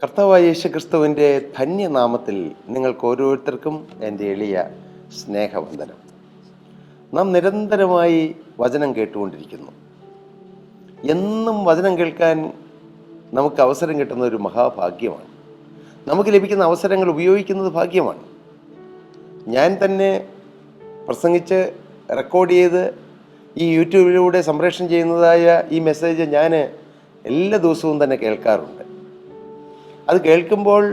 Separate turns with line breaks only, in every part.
കർത്താവായ യേശുക്രിസ്തുവിൻ്റെ ധന്യനാമത്തിൽ നിങ്ങൾക്ക് ഓരോരുത്തർക്കും എൻ്റെ എളിയ സ്നേഹവന്ദനം. നാം നിരന്തരമായി വചനം കേട്ടുകൊണ്ടിരിക്കുന്നു. എന്നും വചനം കേൾക്കാൻ നമുക്ക് അവസരം കിട്ടുന്ന ഒരു മഹാഭാഗ്യമാണ്. നമുക്ക് ലഭിക്കുന്ന അവസരങ്ങൾ ഉപയോഗിക്കുന്നത് ഭാഗ്യമാണ്. ഞാൻ തന്നെ പ്രസംഗിച്ച് റെക്കോർഡ് ചെയ്ത് ഈ യൂട്യൂബിലൂടെ സംപ്രേഷണം ചെയ്യുന്നതായ ഈ മെസ്സേജ് ഞാൻ എല്ലാ ദിവസവും തന്നെ കേൾക്കാറുണ്ട്. അത് കേൾക്കുമ്പോൾ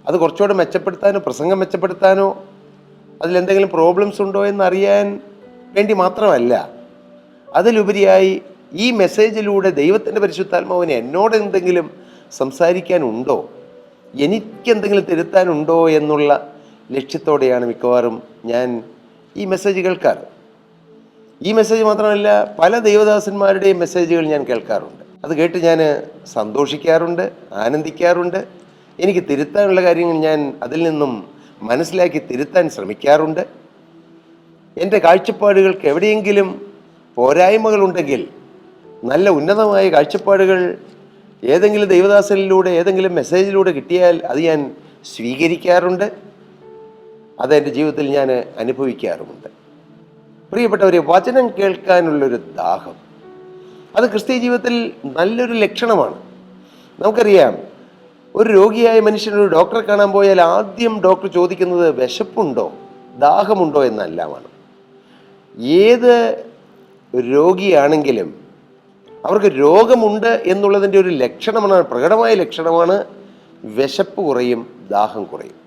അത് കുറച്ചുകൂടെ മെച്ചപ്പെടുത്താനോ പ്രസംഗം മെച്ചപ്പെടുത്താനോ അതിലെന്തെങ്കിലും പ്രോബ്ലംസ് ഉണ്ടോ എന്നറിയാൻ വേണ്ടി മാത്രമല്ല, അതിലുപരിയായി ഈ മെസ്സേജിലൂടെ ദൈവത്തിൻ്റെ പരിശുദ്ധാത്മാവിന് എന്നോട് എന്തെങ്കിലും സംസാരിക്കാനുണ്ടോ, എനിക്കെന്തെങ്കിലും തിരുത്താനുണ്ടോ എന്നുള്ള ലക്ഷ്യത്തോടെയാണ് മിക്കവാറും ഞാൻ ഈ മെസ്സേജ് കേൾക്കാറ്. ഈ മെസ്സേജ് മാത്രമല്ല, പല ദൈവദാസന്മാരുടെയും മെസ്സേജുകൾ ഞാൻ കേൾക്കാറുണ്ട്. അത് കേട്ട് ഞാൻ സന്തോഷിക്കാറുണ്ട്, ആനന്ദിക്കാറുണ്ട്. എനിക്ക് തിരുത്താനുള്ള കാര്യങ്ങൾ ഞാൻ അതിൽ നിന്നും മനസ്സിലാക്കി തിരുത്താൻ ശ്രമിക്കാറുണ്ട്. എൻ്റെ കാഴ്ചപ്പാടുകൾക്ക് എവിടെയെങ്കിലും പോരായ്മകളുണ്ടെങ്കിൽ നല്ല ഉന്നതമായ കാഴ്ചപ്പാടുകൾ ഏതെങ്കിലും ദൈവദാസനിലൂടെ ഏതെങ്കിലും മെസ്സേജിലൂടെ കിട്ടിയാൽ അത് ഞാൻ സ്വീകരിക്കാറുണ്ട്. അതെൻ്റെ ജീവിതത്തിൽ ഞാൻ അനുഭവിക്കാറുമുണ്ട്. പ്രിയപ്പെട്ടവരെ, വചനം കേൾക്കാനുള്ളൊരു ദാഹം അത് ക്രിസ്തീയ ജീവിതത്തിൽ നല്ലൊരു ലക്ഷണമാണ്. നമുക്കറിയാം, ഒരു രോഗിയായ മനുഷ്യൻ ഒരു ഡോക്ടറെ കാണാൻ പോയാൽ ആദ്യം ഡോക്ടർ ചോദിക്കുന്നത് വിശപ്പുണ്ടോ ദാഹമുണ്ടോ എന്നെല്ലാമാണ്. ഏത് രോഗിയാണെങ്കിലും അവർക്ക് രോഗമുണ്ട് എന്നുള്ളതിൻ്റെ ഒരു ലക്ഷണമാണ്, പ്രകടമായ ലക്ഷണമാണ് വിശപ്പ് കുറയും, ദാഹം കുറയും.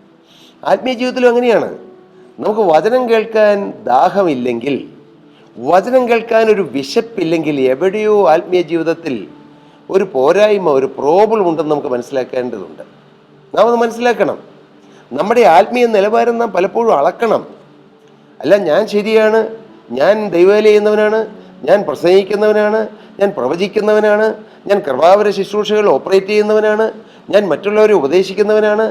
ആത്മീയ ജീവിതത്തിലും അങ്ങനെയാണ്. നമുക്ക് വചനം കേൾക്കാൻ ദാഹമില്ലെങ്കിൽ, വചനം കേൾക്കാൻ ഒരു വിശപ്പില്ലെങ്കിൽ, എവിടെയോ ആത്മീയ ജീവിതത്തിൽ ഒരു പോരായ്മ, ഒരു പ്രോബ്ലം ഉണ്ടെന്ന് നമുക്ക് മനസ്സിലാക്കേണ്ടതുണ്ട്. നാം അത് മനസ്സിലാക്കണം. നമ്മുടെ ആത്മീയ നിലവാരം നാം പലപ്പോഴും അളക്കണം. അല്ല, ഞാൻ ശരിയാണ്, ഞാൻ ദൈവവേല ചെയ്യുന്നവനാണ്, ഞാൻ പ്രസംഗിക്കുന്നവനാണ്, ഞാൻ പ്രവചിക്കുന്നവനാണ്, ഞാൻ കൃപാവര ശുശ്രൂഷകൾ ഓപ്പറേറ്റ് ചെയ്യുന്നവനാണ്, ഞാൻ മറ്റുള്ളവരെ ഉപദേശിക്കുന്നവനാണ്,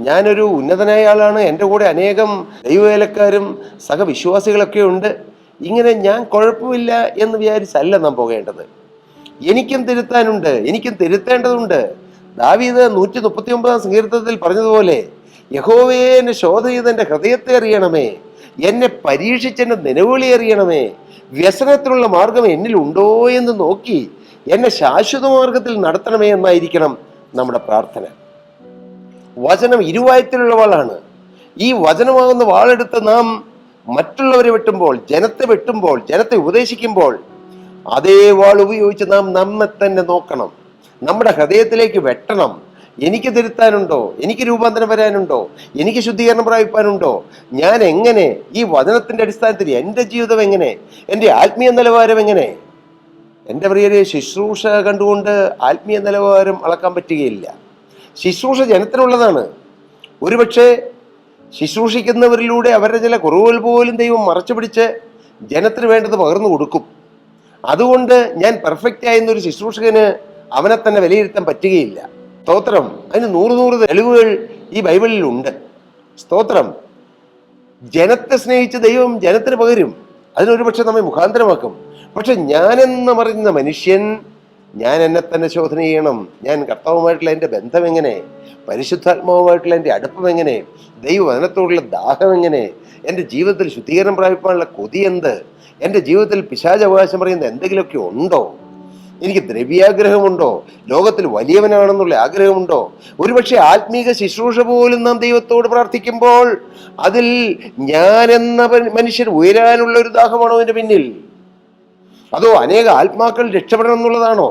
ഞാനൊരു ഉന്നതനായ ആളാണ്, എൻ്റെ കൂടെ അനേകം ദൈവവേലക്കാരും സഹവിശ്വാസികളൊക്കെ ഉണ്ട്, ഇങ്ങനെ ഞാൻ കുഴപ്പമില്ല എന്ന് വിചാരിച്ചല്ല നാം പോകേണ്ടത്. എനിക്കും തിരുത്താനുണ്ട്, എനിക്കും തിരുത്തേണ്ടതുണ്ട്. ദാവീദ് 139 സങ്കീർത്തനത്തിൽ പറഞ്ഞതുപോലെ, യഹോവയെ എന്നെ ശോധന ചെയ്ത് എൻ്റെ ഹൃദയത്തെ അറിയണമേ, എന്നെ പരീക്ഷിച്ചെൻ്റെ നിലവിളി അറിയണമേ, വ്യസനത്തിലുള്ള മാർഗം എന്നിലുണ്ടോ എന്ന് നോക്കി എന്നെ ശാശ്വത മാർഗത്തിൽ നടത്തണമേ എന്നായിരിക്കണം നമ്മുടെ പ്രാർത്ഥന. വചനം ഇരുവായത്തിലുള്ള വാളാണ്. ഈ വചനമാകുന്ന വാളെടുത്ത് നാം മറ്റുള്ളവരെ വെട്ടുമ്പോൾ, ജനത്തെ ഉപദേശിക്കുമ്പോൾ അതേ വാൾ ഉപയോഗിച്ച് നാം നമ്മെ തന്നെ നോക്കണം, നമ്മുടെ ഹൃദയത്തിലേക്ക് വെട്ടണം. എനിക്ക് തിരുത്താനുണ്ടോ, എനിക്ക് രൂപാന്തരം വരാനുണ്ടോ, എനിക്ക് ശുദ്ധീകരണം പ്രാപിപ്പാനുണ്ടോ, ഞാൻ എങ്ങനെ ഈ വചനത്തിൻ്റെ അടിസ്ഥാനത്തിൽ എൻ്റെ ജീവിതം എങ്ങനെ, എൻ്റെ ആത്മീയ നിലവാരം എങ്ങനെ. എൻ്റെ പ്രിയരെ, ശുശ്രൂഷ കണ്ടുകൊണ്ട് ആത്മീയ നിലവാരം അളക്കാൻ പറ്റുകയില്ല. ശുശ്രൂഷ ജനത്തിനുള്ളതാണ്. ഒരുപക്ഷെ ശുശ്രൂഷിക്കുന്നവരിലൂടെ അവരുടെ ചില കുറവുകൾ പോലും ദൈവം മറച്ചു പിടിച്ച് ജനത്തിന് വേണ്ടത് പകർന്നു കൊടുക്കും. അതുകൊണ്ട് ഞാൻ പെർഫെക്റ്റ് ആയെന്നൊരു ശുശ്രൂഷകന് അവനെ തന്നെ വിലയിരുത്താൻ പറ്റുകയില്ല. സ്തോത്രം. അതിന് 100 തെളിവുകൾ ഈ ബൈബിളിലുണ്ട്. സ്തോത്രം. ജനത്തെ സ്നേഹിച്ച് ദൈവം ജനത്തിന് പകരും. അതിനൊരു പക്ഷെ നമ്മെ മുഖാന്തരമാക്കും. പക്ഷെ ഞാനെന്ന് പറയുന്ന മനുഷ്യൻ, ഞാൻ എന്നെ തന്നെ ശോധന ചെയ്യണം. ഞാൻ കർത്താവുമായിട്ടുള്ള എൻ്റെ ബന്ധം എങ്ങനെ, പരിശുദ്ധാത്മാവുമായിട്ടുള്ള എൻ്റെ അടുപ്പം എങ്ങനെ, ദൈവവചനത്തോടുള്ള ദാഹം എങ്ങനെ, എൻ്റെ ജീവിതത്തിൽ ശുദ്ധീകരണം പ്രാപിക്കാനുള്ള കൊതി എന്ത്, എൻ്റെ ജീവിതത്തിൽ പിശാചവകാശം പറയുന്ന എന്തെങ്കിലുമൊക്കെ ഉണ്ടോ, എനിക്ക് ദ്രവ്യാഗ്രഹമുണ്ടോ, ലോകത്തിൽ വലിയവനാണെന്നുള്ള ആഗ്രഹമുണ്ടോ. ഒരുപക്ഷെ ആത്മീക ശുശ്രൂഷ പോലും നാം ദൈവത്തോട് പ്രാർത്ഥിക്കുമ്പോൾ അതിൽ ഞാനെന്ന മനുഷ്യൻ ഉയരാനുള്ള ഒരു ദാഹമാണോ എൻ്റെ പിന്നിൽ? അതോ അനേക ആത്മാക്കൾ രക്ഷപ്പെടണം എന്നുള്ളതാണോ?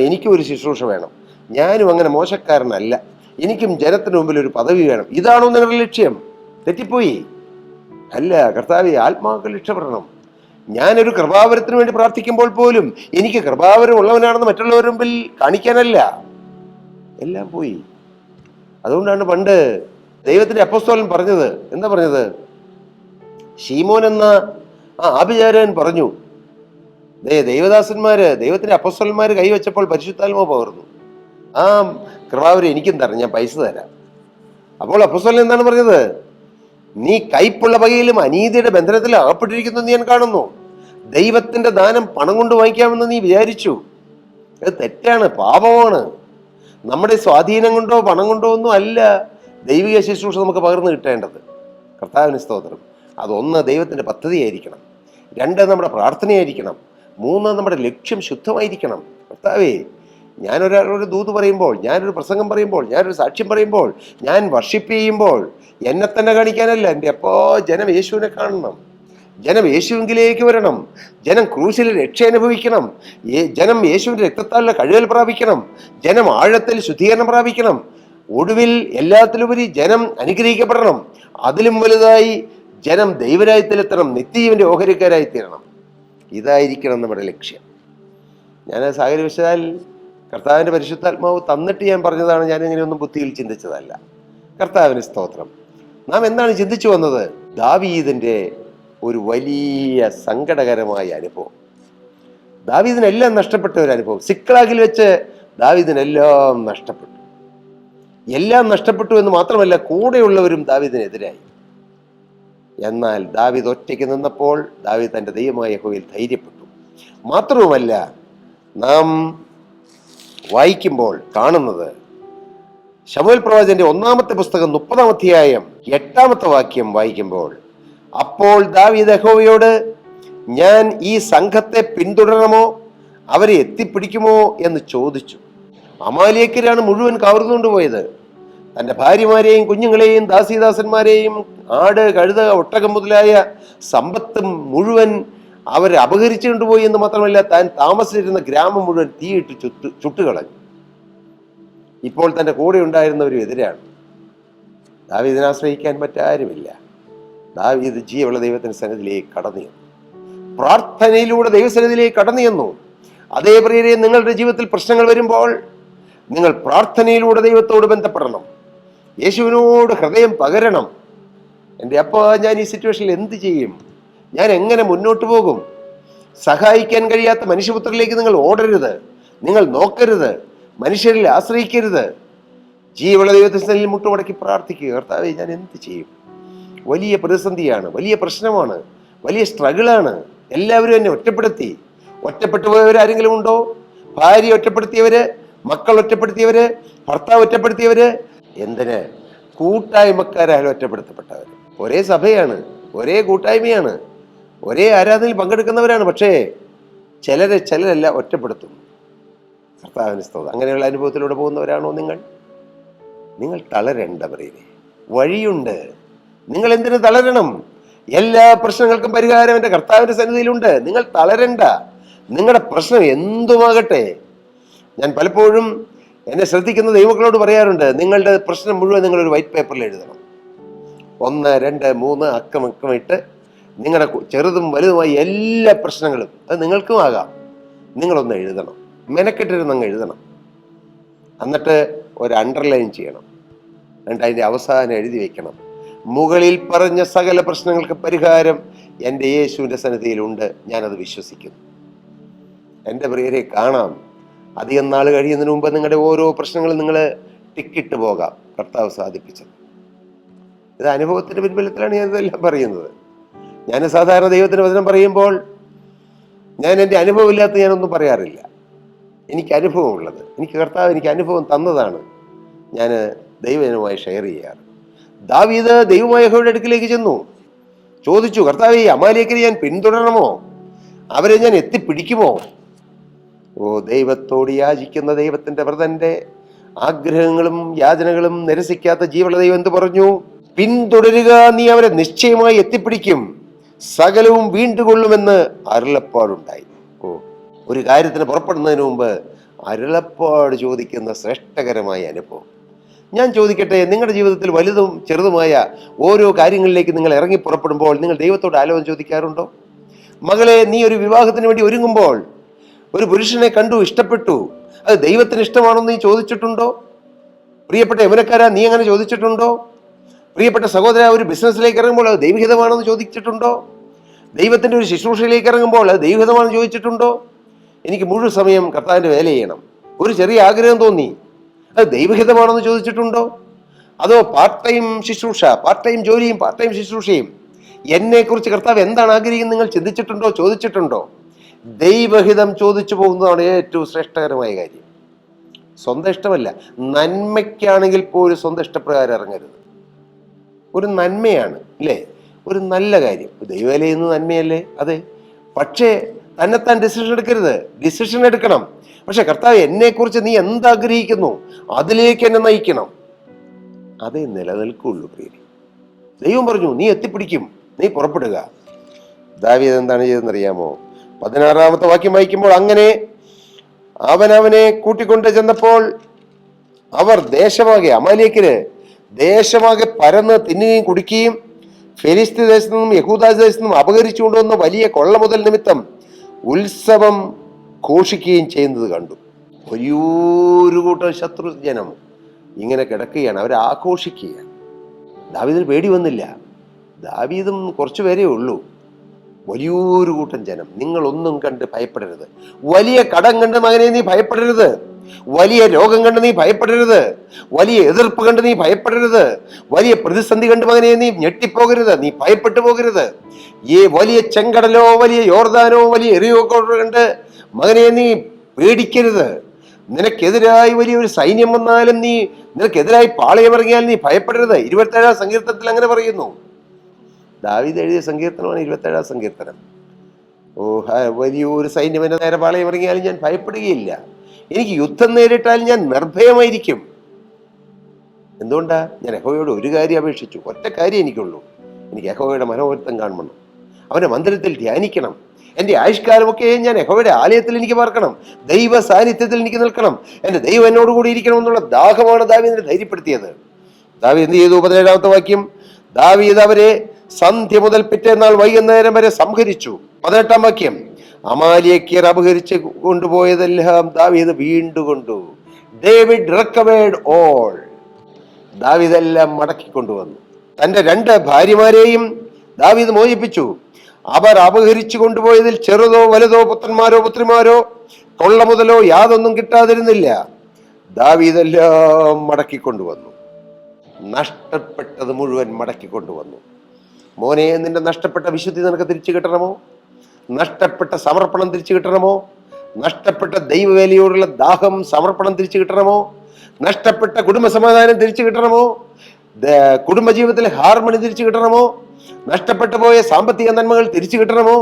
എനിക്കും ഒരു ശുശ്രൂഷ വേണം, ഞാനും അങ്ങനെ മോശക്കാരനല്ല, എനിക്കും ജനത്തിന് മുമ്പിൽ ഒരു പദവി വേണം, ഇതാണോ നിങ്ങളുടെ ലക്ഷ്യം? തെറ്റിപ്പോയി. അല്ല, കർത്താവേ, ആത്മാക്കൾ രക്ഷപ്പെടണം. ഞാനൊരു കൃപാവരത്തിന് വേണ്ടി പ്രാർത്ഥിക്കുമ്പോൾ പോലും എനിക്ക് കൃപാവരം ഉള്ളവനാണെന്ന് മറ്റുള്ളവരുടെ മുമ്പിൽ കാണിക്കാനല്ല. എല്ലാം പോയി. അതുകൊണ്ടാണ് പണ്ട് ദൈവത്തിന്റെ അപ്പോസ്തലൻ പറഞ്ഞത്, എന്താ പറഞ്ഞത്? ശീമോൻ എന്ന ആഭിചാരകൻ പറഞ്ഞു, ദൈവദാസന്മാര്, ദൈവത്തിന്റെ അപ്പോസ്തലന്മാര് കൈവച്ചപ്പോൾ പരിശുദ്ധാത്മാവ് പകർന്നു. ആ കൃപാവരം എനിക്കും തരണം, ഞാൻ പൈസ തരാം. അപ്പോൾ അപ്പോസ്തലൻ എന്താണ് പറഞ്ഞത്? നീ കൈപ്പുള്ള വകയിലും അനീതിയുടെ ബന്ധനത്തിൽ അകപ്പെട്ടിരിക്കുന്നു ഞാൻ കാണുന്നു. ദൈവത്തിന്റെ ദാനം പണം കൊണ്ട് വാങ്ങിക്കാമെന്ന് നീ വിചാരിച്ചു. അത് തെറ്റാണ്, പാപമാണ്. നമ്മുടെ സ്വാധീനം കൊണ്ടോ പണം കൊണ്ടോ ഒന്നും അല്ല ദൈവിക ശുശ്രൂഷ നമുക്ക് പകർന്നു കിട്ടേണ്ടത്. കർത്താവിന് സ്തോത്രം. അതൊന്ന് ദൈവത്തിൻ്റെ പദ്ധതിയായിരിക്കണം, രണ്ട് നമ്മുടെ പ്രാർത്ഥനയായിരിക്കണം, മൂന്ന് നമ്മുടെ ലക്ഷ്യം ശുദ്ധമായിരിക്കണം. കർത്താവേ, ഞാനൊരാളോട് ദൂത് പറയുമ്പോൾ, ഞാനൊരു പ്രസംഗം പറയുമ്പോൾ, ഞാനൊരു സാക്ഷ്യം പറയുമ്പോൾ, ഞാൻ വർഷിപ്പ് ചെയ്യുമ്പോൾ എന്നെ തന്നെ കാണിക്കാനല്ല, എൻ്റെ ജനം യേശുവിനെ കാണണം, ജനം യേശുവിലേക്ക് വരണം, ജനം ക്രൂശിൽ രക്ഷ അനുഭവിക്കണം, ജനം യേശുവിൻ്റെ രക്തത്താലുള്ള കഴുകൽ പ്രാപിക്കണം, ജനം ആഴത്തിൽ ശുദ്ധീകരണം പ്രാപിക്കണം, ഒടുവിൽ എല്ലാത്തിലുപരി ജനം അനുഗ്രഹിക്കപ്പെടണം, അതിലും വലുതായി ജനം ദൈവരാജ്യത്തിലെത്തണം, നിത്യജീവൻ്റെ ഓഹരിക്കാരായി തീരണം. ഇതായിരിക്കണം നമ്മുടെ ലക്ഷ്യം. ഞാൻ സാഹചര്യവശാൽ കർത്താവിൻ്റെ പരിശുദ്ധാത്മാവ് തന്നിട്ട് ഞാൻ പറഞ്ഞതാണ്, ഞാൻ ഇങ്ങനെയൊന്നും ബുദ്ധിയിൽ ചിന്തിച്ചതല്ല. കർത്താവിന് സ്തോത്രം. നാം എന്താണ് ചിന്തിച്ചു വന്നത്? ദാവീദിൻ്റെ ഒരു വലിയ സങ്കടകരമായ അനുഭവം, ദാവീദിനെല്ലാം നഷ്ടപ്പെട്ട ഒരു അനുഭവം. സിക്ലാഗിൽ വെച്ച് ദാവീദിനെല്ലാം നഷ്ടപ്പെട്ടു. എല്ലാം നഷ്ടപ്പെട്ടു എന്ന് മാത്രമല്ല, കൂടെയുള്ളവരും ദാവീദിനെതിരായി. എന്നാൽ ദാവീദ് ഒറ്റയ്ക്ക് നിന്നപ്പോൾ ദാവീദ് തൻ്റെ ദൈവമായ യഹോവയിൽ ധൈര്യപ്പെട്ടു. മാത്രവുമല്ല, നാം വായിക്കുമ്പോൾ കാണുന്നത്, ശമൂവേൽ പ്രവാചകന്റെ 1-ാമത്തെ പുസ്തകം 30-ാം അധ്യായം 8-ാമത്തെ വാക്യം വായിക്കുമ്പോൾ, അപ്പോൾ ദാവീദ് യഹോവയോട്, ഞാൻ ഈ സംഘത്തെ പിന്തുടരണമോ, അവരെ എത്തിപ്പിടിക്കുമോ എന്ന് ചോദിച്ചു. അമാലേക്യരാണ് മുഴുവൻ കവർന്നുകൊണ്ട് പോയത്. തൻ്റെ ഭാര്യമാരെയും കുഞ്ഞുങ്ങളെയും ദാസീദാസന്മാരെയും ആട് കഴുത ഒട്ടകം മുതലായ സമ്പത്തും മുഴുവൻ അവർ അപഹരിച്ചു കൊണ്ടുപോയി എന്ന് മാത്രമല്ല, താൻ താമസിച്ചിരുന്ന ഗ്രാമം മുഴുവൻ തീയിട്ട് ചുട്ടുകളഞ്ഞു. ഇപ്പോൾ തൻ്റെ കൂടെ ഉണ്ടായിരുന്നവരും എതിരാണ്. ദാവീദിനെ ആശ്രയിക്കാൻ മറ്റാരുമില്ല. ദാവീദ് ജീവനുള്ള ദൈവത്തിൻ്റെ സന്നിധിയിലേക്ക് കടന്നു ചെന്നു, പ്രാർത്ഥനയിലൂടെ ദൈവസന്നിധിയിലേക്ക് കടന്നു ചെന്നു. അതേ പ്രിയരെ, നിങ്ങളുടെ ജീവിതത്തിൽ പ്രശ്നങ്ങൾ വരുമ്പോൾ നിങ്ങൾ പ്രാർത്ഥനയിലൂടെ ദൈവത്തോട് ബന്ധപ്പെടണം, യേശുവിനോട് ഹൃദയം പകരണം. എൻ്റെ ഞാൻ ഈ സിറ്റുവേഷനിൽ എന്ത് ചെയ്യും? ഞാൻ എങ്ങനെ മുന്നോട്ട് പോകും? സഹായിക്കാൻ കഴിയാത്ത മനുഷ്യപുത്രരിലേക്ക് നിങ്ങൾ ഓടരുത്, നിങ്ങൾ നോക്കരുത്, മനുഷ്യരിൽ ആശ്രയിക്കരുത്. ജീവനുള്ള ദൈവത്തിൽ മുട്ടുമടക്കി പ്രാർത്ഥിക്കുക, കർത്താവേ, ഞാൻ എന്ത് ചെയ്യും? വലിയ പ്രതിസന്ധിയാണ്, വലിയ പ്രശ്നമാണ്, വലിയ സ്ട്രഗിളാണ്. എല്ലാവരും എന്നെ ഒറ്റപ്പെട്ടു പോയവരാരെങ്കിലും ഉണ്ടോ? ഭാര്യ ഒറ്റപ്പെടുത്തിയവര്, മക്കൾ ഒറ്റപ്പെടുത്തിയവര്, ഭർത്താവ് ഒറ്റപ്പെടുത്തിയവര്, എന്തിന് കൂട്ടായ്മക്കാരായാലും ഒറ്റപ്പെടുത്തപ്പെട്ടവർ. ഒരേ സഭയാണ്, ഒരേ കൂട്ടായ്മയാണ്, ഒരേ ആരാധനയിൽ പങ്കെടുക്കുന്നവരാണ്. പക്ഷേ ചിലരെല്ലാം ഒറ്റപ്പെടുത്തുന്നു. കർത്താവിന് സ്തോത്രം. അങ്ങനെയുള്ള അനുഭവത്തിലൂടെ പോകുന്നവരാണോ നിങ്ങൾ? നിങ്ങൾ തളരണ്ട പ്രിയരേ, വഴിയുണ്ട്. നിങ്ങൾ എന്തിനു തളരണം? എല്ലാ പ്രശ്നങ്ങൾക്കും പരിഹാരം എൻ്റെ കർത്താവിൻ്റെ സന്നിധിയിലുണ്ട്. നിങ്ങൾ തളരണ്ട. നിങ്ങളുടെ പ്രശ്നം എന്തുമാകട്ടെ. ഞാൻ പലപ്പോഴും എന്നെ ശ്രദ്ധിക്കുന്ന ദൈവങ്ങളോട് പറയാറുണ്ട്, നിങ്ങളുടെ പ്രശ്നം മുഴുവൻ നിങ്ങളൊരു വൈറ്റ് പേപ്പറിൽ എഴുതണം. 1, 2, 3 അക്കമിട്ട് നിങ്ങളുടെ ചെറുതും വലുതുമായ എല്ലാ പ്രശ്നങ്ങളും, അത് നിങ്ങൾക്കും ആകാം, നിങ്ങളൊന്ന് എഴുതണം. മെനക്കെട്ടിരുന്നങ്ങ് എഴുതണം. എന്നിട്ട് ഒരു അണ്ടർലൈൻ ചെയ്യണം. എന്നിട്ട് അതിൻ്റെ അവസാനം എഴുതി വയ്ക്കണം, മുകളിൽ പറഞ്ഞ സകല പ്രശ്നങ്ങൾക്ക് പരിഹാരം എൻ്റെ യേശുവിൻ്റെ സന്നിധിയിലുണ്ട്, ഞാനത് വിശ്വസിക്കുന്നു. എൻ്റെ പ്രിയരെ, കാണാം, അധികം നാൾ കഴിയുന്നതിന് മുമ്പ് നിങ്ങളുടെ ഓരോ പ്രശ്നങ്ങളും നിങ്ങൾ ടിക്കിട്ട് പോകാം. കർത്താവ് സാധിപ്പിച്ചത്. ഇത് അനുഭവത്തിൻ്റെ പിൻബലത്തിലാണ് ഞാൻ ഇതെല്ലാം പറയുന്നത്. ഞാൻ സാധാരണ ദൈവത്തിൻ്റെ വചനം പറയുമ്പോൾ ഞാൻ എൻ്റെ അനുഭവമില്ലാത്ത ഞാനൊന്നും പറയാറില്ല. എനിക്ക് അനുഭവമുള്ളത്, കർത്താവ് എനിക്ക് അനുഭവം തന്നതാണ് ഞാൻ ദൈവജനവുമായി ഷെയർ ചെയ്യാറ്. ദാവീദ് ദൈവമായ യഹോവയുടെ അടുക്കിലേക്ക് ചെന്നു, ചോദിച്ചു, കർത്താവേ, അമാലേക്യരെ ഞാൻ പിന്തുടരണമോ, അവരെ ഞാൻ എത്തിപ്പിടിക്കുമോ? ദൈവത്തോട് യാചിക്കുന്ന ദൈവത്തിൻ്റെ വ്രതന്റെ ആഗ്രഹങ്ങളും യാചനകളും നിരസിക്കാത്ത ജീവനുള്ള ദൈവം എന്ത് പറഞ്ഞു? പിന്തുടരുക, നീ അവരെ നിശ്ചയമായി എത്തിപ്പിടിക്കും, സകലവും വീണ്ടുകൊള്ളുമെന്ന് അരുളപ്പാടുണ്ടായി. ഒരു കാര്യത്തിന് പുറപ്പെടുന്നതിന് മുമ്പ് അരുളപ്പാട് ചോദിക്കുന്ന ശ്രേഷ്ഠകരമായ അനുഭവം. ഞാൻ ചോദിക്കട്ടെ, നിങ്ങളുടെ ജീവിതത്തിൽ വലുതും ചെറുതുമായ ഓരോ കാര്യങ്ങളിലേക്ക് നിങ്ങൾ ഇറങ്ങി പുറപ്പെടുമ്പോൾ നിങ്ങൾ ദൈവത്തോട് ആലോചന ചോദിക്കാറുണ്ടോ? മകളെ, നീ ഒരു വിവാഹത്തിന് വേണ്ടി ഒരുങ്ങുമ്പോൾ ഒരു പുരുഷനെ കണ്ടു, ഇഷ്ടപ്പെട്ടു, അത് ദൈവത്തിന് ഇഷ്ടമാണോ നീ ചോദിച്ചിട്ടുണ്ടോ? പ്രിയപ്പെട്ട യൗവനക്കാരാ, നീ അങ്ങനെ ചോദിച്ചിട്ടുണ്ടോ? പ്രിയപ്പെട്ട സഹോദര, ഒരു ബിസിനസ്സിലേക്ക് ഇറങ്ങുമ്പോൾ അത് ദൈവഹിതമാണെന്ന് ചോദിച്ചിട്ടുണ്ടോ? ദൈവത്തിൻ്റെ ഒരു ശുശ്രൂഷയിലേക്ക് ഇറങ്ങുമ്പോൾ അത് ദൈവഹിതമാണെന്ന് ചോദിച്ചിട്ടുണ്ടോ? എനിക്ക് മുഴുവൻ സമയം കർത്താവിൻ്റെ വേല ചെയ്യണം, ഒരു ചെറിയ ആഗ്രഹം തോന്നി, അത് ദൈവഹിതമാണെന്ന് ചോദിച്ചിട്ടുണ്ടോ? അതോ പാർട്ട് ടൈം ശുശ്രൂഷ, പാർട്ട് ടൈം ജോലിയും പാർട്ട് ടൈം ശുശ്രൂഷയും, എന്നെക്കുറിച്ച് കർത്താവ് എന്താണ് ആഗ്രഹിക്കുന്നത് നിങ്ങൾ ചിന്തിച്ചിട്ടുണ്ടോ, ചോദിച്ചിട്ടുണ്ടോ? ദൈവഹിതം ചോദിച്ചു പോകുന്നതാണ് ഏറ്റവും ശ്രേഷ്ഠകരമായ കാര്യം. സ്വന്തം ഇഷ്ടമല്ല, നന്മയ്ക്കാണെങ്കിൽ പോലും സ്വന്തം ഇഷ്ടപ്രകാരം ഇറങ്ങരുത്. ഒരു നന്മയാണ് അല്ലേ, ഒരു നല്ല കാര്യം. ദൈവവേല ചെയ്യുന്നത് നന്മയല്ലേ? അതെ. പക്ഷേ തന്നെത്താൻ ഡിസിഷൻ എടുക്കരുത്. ഡിസിഷൻ എടുക്കണം. പക്ഷെ കർത്താവ്, എന്നെക്കുറിച്ച് നീ എന്താഗ്രഹിക്കുന്നു അതിലേക്ക് എന്നെ നയിക്കണം. അതേ നിലനിൽക്കുള്ളൂ പ്രിയരെ. ദൈവം പറഞ്ഞു, നീ എത്തിപ്പിടിക്കും, നീ പുറപ്പെടുക. ദാവീദ് എന്താണ് ചെയ്തെന്നറിയാമോ? 16-ാമത്തെ വാക്യം വായിക്കുമ്പോൾ, അങ്ങനെ അവനെ കൂട്ടിക്കൊണ്ട് ചെന്നപ്പോൾ അവർ ദേശമാകെ, അമാലേക്കിന് ദേശമാകെ പരന്ന് തിന്നുകയും കുടിക്കുകയും ഫെലിസ്തീൻ ദേശത്തു നിന്നും യഹൂദാ ദേശത്തു നിന്നും അപഹരിച്ചുകൊണ്ടുവന്ന വലിയ കൊള്ള മുതൽ നിമിത്തം ഉത്സവം ഘോഷിക്കുകയും ചെയ്യുന്നത് കണ്ടു. വലിയൊരു കൂട്ടം ശത്രുജനം ഇങ്ങനെ കിടക്കുകയാണ്, അവർ ആഘോഷിക്കുകയാണ്. ദാവീദിന് പേടി വന്നില്ല. ദാവീദും കുറച്ചു പേരേ ഉള്ളൂ. വലിയൊരു കൂട്ടം ജനം. നിങ്ങളൊന്നും കണ്ട് ഭയപ്പെടരുത്. വലിയ കടം കണ്ട് മകനെ നീ ഭയപ്പെടരുത്. വലിയ രോഗം കണ്ട് നീ ഭയപ്പെടരുത്. വലിയ എതിർപ്പ് കണ്ട് നീ ഭയപ്പെടരുത്. വലിയ പ്രതിസന്ധി കണ്ട് മകനെ നീ ഞെട്ടിപ്പോകരുത്, നീ ഭയപ്പെട്ടു പോകരുത്. ഈ വലിയ ചെങ്കടലോ വലിയ യോർദാനോ വലിയ എറിയൊക്കെ കണ്ട് മകനെ നീ പേടിക്കരുത്. നിനക്കെതിരായി വലിയൊരു സൈന്യം വന്നാലും നിനക്കെതിരായി പാളയമിറങ്ങിയാൽ നീ ഭയപ്പെടരുത്. 27-ാം സങ്കീർത്തനത്തിൽ അങ്ങനെ പറയുന്നു. ദാവീദ് എഴുതിയ സങ്കീർത്തനമാണ് 27-ാം സങ്കീർത്തനം. വലിയൊരു സൈന്യം എൻ്റെ നേരെ പാളയമിറങ്ങിയാലും ഞാൻ ഭയപ്പെടുകയില്ല. എനിക്ക് യുദ്ധം നേരിട്ടാൽ ഞാൻ നിർഭയമായിരിക്കും. എന്തുകൊണ്ടാ? ഞാൻ യഹോവയോട് ഒരു കാര്യം അപേക്ഷിച്ചു, ഒറ്റ കാര്യം എനിക്കുള്ളൂ, എനിക്ക് യഹോവയുടെ മനോഹരത്വം കാണണം, അവൻ്റെ മന്ദിരത്തിൽ ധ്യാനിക്കണം. എൻ്റെ ആയുഷ്കാലമൊക്കെ ഞാൻ യഹോവയുടെ ആലയത്തിൽ എനിക്ക് പാർക്കണം, ദൈവ സാന്നിധ്യത്തിൽ എനിക്ക് നിൽക്കണം, എൻ്റെ ദൈവം എന്നോട് കൂടി ഇരിക്കണം എന്നുള്ള ദാഹമാണ് ദാവീദിനെ ധൈര്യപ്പെടുത്തിയത്. ദാവീദ് എന്ത് ചെയ്തു? 17-ാമത്തെ വാക്യം, ദാവീദ് അവരെ സന്ധ്യ മുതൽ പിറ്റേന്നാൾ വൈകുന്നേരം വരെ സംഹരിച്ചു. 18-ാം വാക്യം, അമാലേക്യർ അപഹരിച്ച് കൊണ്ടുപോയതെല്ലാം ദാവീദ് വീണ്ടുകൊണ്ടു. David recovered all. ദാവീദ് എല്ലാം മടക്കിക്കൊണ്ടുവന്നു. തൻ്റെ 2 ഭാര്യമാരെയും ദാവീദ് മോചിപ്പിച്ചു. അവർ അപഹരിച്ചു കൊണ്ടുപോയതിൽ ചെറുതോ വലുതോ പുത്രന്മാരോ പുത്രിമാരോ കൊള്ള മുതലോ യാതൊന്നും കിട്ടാതിരുന്നില്ല. ദാവീദ് എല്ലാം മടക്കിക്കൊണ്ടുവന്നു. നഷ്ടപ്പെട്ടത് മുഴുവൻ മടക്കിക്കൊണ്ടുവന്നു. മോനെ, നിന്റെ നഷ്ടപ്പെട്ട വിശുദ്ധി നിനക്ക് തിരിച്ചു കിട്ടണമോ? നഷ്ടപ്പെട്ട സമർപ്പണം തിരിച്ചു കിട്ടണമോ? നഷ്ടപ്പെട്ട ദൈവവേലയോടുള്ള ദാഹം, സമർപ്പണം തിരിച്ചു കിട്ടണമോ? നഷ്ടപ്പെട്ട കുടുംബസമാധാനം തിരിച്ചു കിട്ടണമോ? കുടുംബജീവിതത്തിലെ ഹാർമണി തിരിച്ചു കിട്ടണമോ? നഷ്ടപ്പെട്ടു പോയ സാമ്പത്തിക നന്മകൾ തിരിച്ചു കിട്ടണമോ?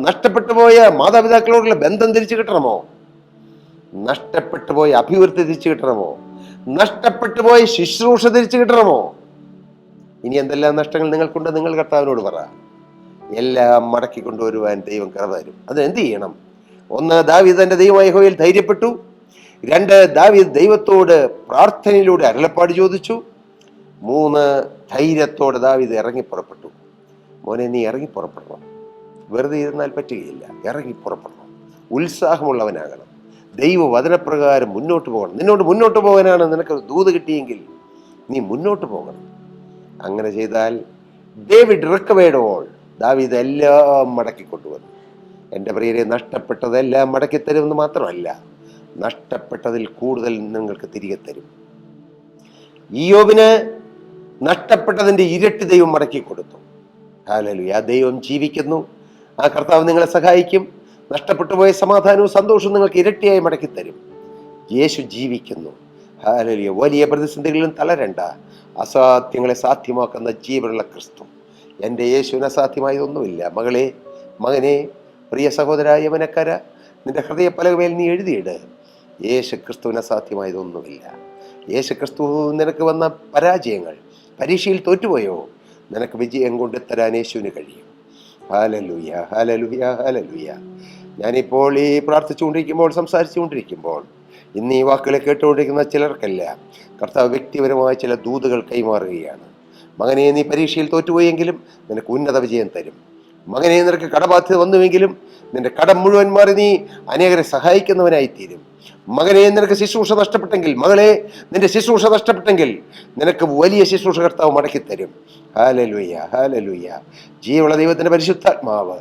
നഷ്ടപ്പെട്ടു പോയ മാതാപിതാക്കളോടുള്ള ബന്ധം തിരിച്ചു കിട്ടണമോ? നഷ്ടപ്പെട്ടു പോയ അഭിവൃദ്ധി തിരിച്ചു കിട്ടണമോ? നഷ്ടപ്പെട്ടു പോയ ശുശ്രൂഷ തിരിച്ചു കിട്ടണമോ? ഇനി എന്തെല്ലാം നഷ്ടങ്ങൾ നിങ്ങൾക്കുണ്ട്, നിങ്ങൾ കർത്താവിനോട് പറ. എല്ലാം മടക്കി കൊണ്ടുവരുവാൻ ദൈവം കൃപ തരും. അതിനെന്ത് ചെയ്യണം? 1, ദാവീദ് തന്റെ ദൈവമായ യഹോവയിൽ ധൈര്യപ്പെട്ടു. 2, ദാവീദ് ദൈവത്തോട് പ്രാർത്ഥനയിലൂടെ അരുളപ്പാട് ചോദിച്ചു. 3, ധൈര്യത്തോടെ ദാവീദ് ഇറങ്ങി പുറപ്പെട്ടു. മോനെ, നീ ഇറങ്ങി പുറപ്പെടണം. വെറുതെ ഇരുന്നാൽ പറ്റുകയില്ല. ഇറങ്ങി പുറപ്പെടണം. ഉത്സാഹമുള്ളവനാകണം. ദൈവവചനപ്രകാരം മുന്നോട്ട് പോകണം. നിന്നോട് മുന്നോട്ട് പോകാനാണ് നിനക്ക് ദൂത് കിട്ടിയെങ്കിൽ നീ മുന്നോട്ട് പോകണം. അങ്ങനെ ചെയ്താൽ ഡേവിഡ് റിക്കവേർഡ് ഓൾ. ദാവീദ് എല്ലാം മടക്കിക്കൊണ്ടുവന്നു. എൻ്റെ പ്രിയരെ, നഷ്ടപ്പെട്ടതെല്ലാം മടക്കിത്തരുമെന്ന് മാത്രമല്ല, നഷ്ടപ്പെട്ടതിൽ കൂടുതൽ നിങ്ങൾക്ക് തിരികെ തരും. ഇയ്യോബിന് നഷ്ടപ്പെട്ടതിൻ്റെ ഇരട്ടി ദൈവം മടക്കി കൊടുത്തു. ഹല്ലേലൂയ. ആ ദൈവം ജീവിക്കുന്നു. ആ കർത്താവ് നിങ്ങളെ സഹായിക്കും. നഷ്ടപ്പെട്ടു പോയ സമാധാനവും സന്തോഷവും നിങ്ങൾക്ക് ഇരട്ടിയായി മടക്കിത്തരും. യേശു ജീവിക്കുന്നു. ഹല്ലേലൂയ. വലിയ പ്രതിസന്ധികളിലും തളരണ്ട. അസാധ്യങ്ങളെ സാധ്യമാക്കുന്ന ജീവനുള്ള ക്രിസ്തു. എൻ്റെ യേശുവിന് അസാധ്യമായതൊന്നുമില്ല. മകളെ, മകനെ, പ്രിയ സഹോദര യവനക്കാര, നിന്റെ ഹൃദയ പലകമേൽ നീ എഴുതിയിട്, യേശു ക്രിസ്തുവിന് അസാധ്യമായതൊന്നുമില്ല. യേശു ക്രിസ്തു നിനക്ക് വന്ന പരാജയങ്ങൾ, പരീക്ഷയിൽ തോറ്റുപോയോ? നിനക്ക് വിജയം കൊണ്ടുത്തരാൻ യേശുവിന് കഴിയും. Hallelujah, hallelujah, hallelujah. ഞാനിപ്പോൾ ഈ പ്രാർത്ഥിച്ചുകൊണ്ടിരിക്കുമ്പോൾ, സംസാരിച്ചുകൊണ്ടിരിക്കുമ്പോൾ, ഇന്ന് ഈ വാക്കുകളെ കേട്ടുകൊണ്ടിരിക്കുന്ന ചിലർക്കെല്ലാം കർത്താവ് വ്യക്തിപരമായ ചില ദൂതുകൾ കൈമാറുകയാണ്. മകനെ, നീ പരീക്ഷയിൽ തോറ്റുപോയെങ്കിലും നിനക്ക് ഉന്നത വിജയം തരും. മകനെ, നിനക്ക് കടബാധ്യത വന്നുവെങ്കിലും നിന്റെ കടം മുഴുവൻ മാറി നീ അനേകരെ സഹായിക്കുന്നവനായിത്തീരും. മകനെ, നിനക്ക് ശുശ്രൂഷ നഷ്ടപ്പെട്ടെങ്കിൽ, മകളെ, നിന്റെ ശുശ്രൂഷ നഷ്ടപ്പെട്ടെങ്കിൽ നിനക്ക് വലിയ ശുശ്രൂഷ കർത്താവ് മടക്കിത്തരും. Hallelujah, hallelujah. ജീവനുള്ള ദൈവത്തിന്റെ പരിശുദ്ധാത്മാവ്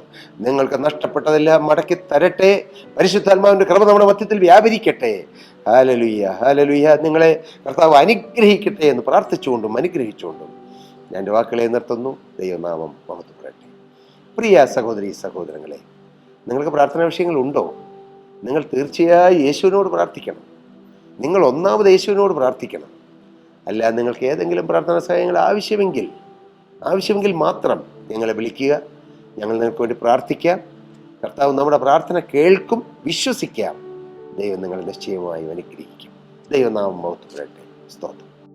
നിങ്ങൾക്ക് നഷ്ടപ്പെട്ടതെല്ലാം മടക്കി തരട്ടെ. പരിശുദ്ധാത്മാവിന്റെ കൃപ നമ്മുടെ മധ്യത്തിൽ വ്യാപരിക്കട്ടെ. Hallelujah, hallelujah. നിങ്ങളെ കർത്താവ് അനുഗ്രഹിക്കട്ടെ എന്ന് പ്രാർത്ഥിച്ചുകൊണ്ടും അനുഗ്രഹിച്ചുകൊണ്ടും ഞാൻ എൻ്റെ വാക്കുകളെ നിർത്തുന്നു. ദൈവനാമം മഹത്വപ്പെടട്ടെ. പ്രിയ സഹോദരി സഹോദരങ്ങളെ, നിങ്ങൾക്ക് പ്രാർത്ഥനാ വിഷയങ്ങളുണ്ടോ? നിങ്ങൾ തീർച്ചയായും യേശുവിനോട് പ്രാർത്ഥിക്കണം. നിങ്ങൾ ഒന്നാമത് യേശുവിനോട് പ്രാർത്ഥിക്കണം. അല്ല, നിങ്ങൾക്ക് ഏതെങ്കിലും പ്രാർത്ഥനാ സഹായങ്ങൾ ആവശ്യമെങ്കിൽ മാത്രം ഞങ്ങളെ വിളിക്കുക. ഞങ്ങൾ നിങ്ങൾക്ക് വേണ്ടി പ്രാർത്ഥിക്കാം. കർത്താവ് നമ്മുടെ പ്രാർത്ഥന കേൾക്കും. വിശ്വസിക്കാം. ദൈവം നിങ്ങളെ നിശ്ചയമായും അനുഗ്രഹിക്കും. ദൈവനാമം മഹത്വപ്പെടട്ടെ. സ്തോത്രം.